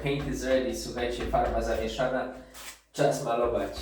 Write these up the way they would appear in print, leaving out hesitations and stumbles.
paint is ready. Słuchajcie, farba zamieszana. Czas malować.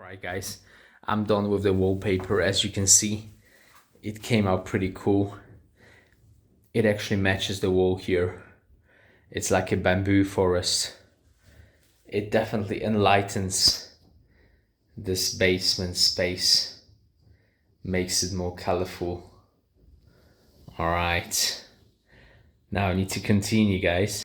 Alright guys, I'm done with the wallpaper. As you can see, it came out pretty cool. It actually matches the wall here. It's like a bamboo forest. It definitely enlightens this basement space, makes it more colorful. Alright, now I need to continue, guys.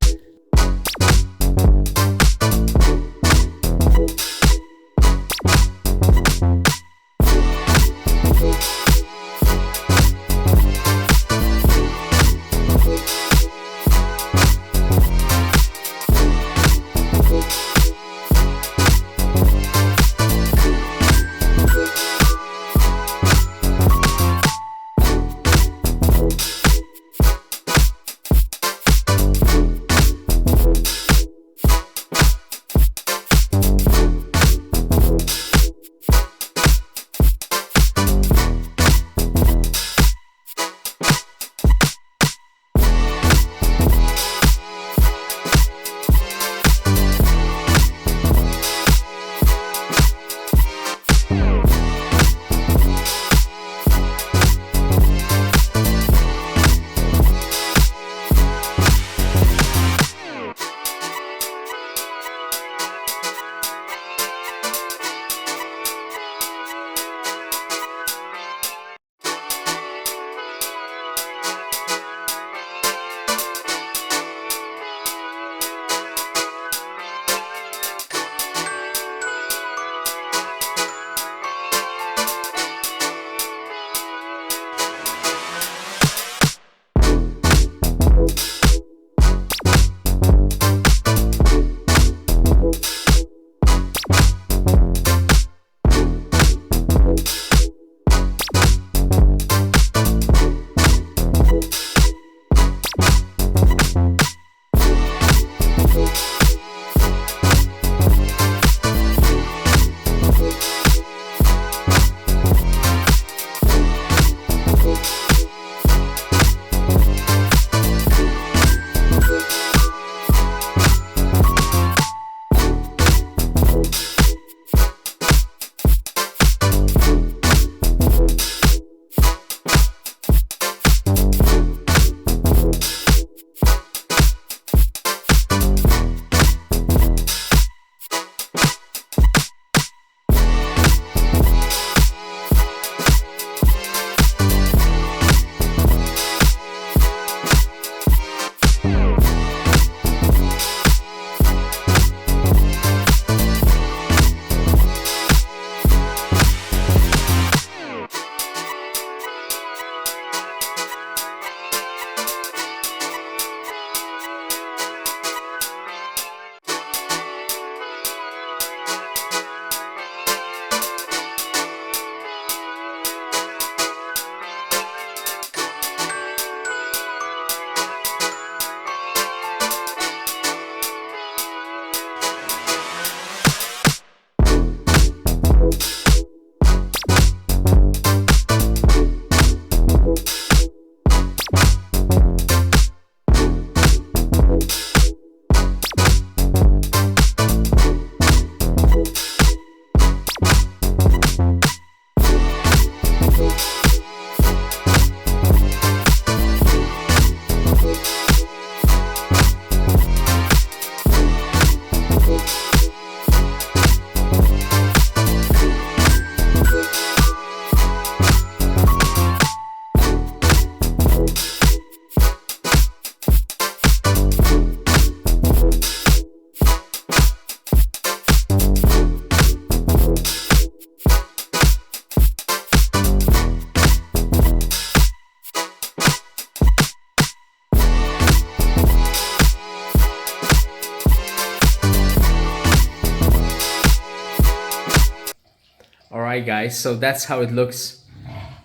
Alright guys, so that's how it looks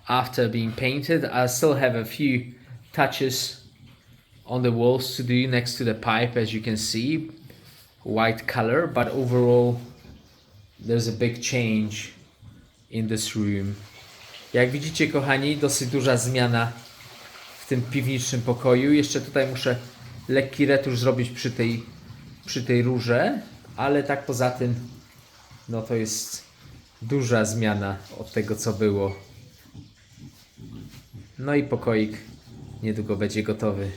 after being painted. I still have a few touches on the walls to do next to the pipe, as you can see, white color, but overall there's a big change in this room. Jak widzicie, kochani, dosyć duża zmiana w tym piwniczym pokoju. Jeszcze tutaj muszę lekki retusz zrobić przy tej rurze, ale tak poza tym no to jest Duża zmiana od tego, co było. No i pokoik niedługo będzie gotowy.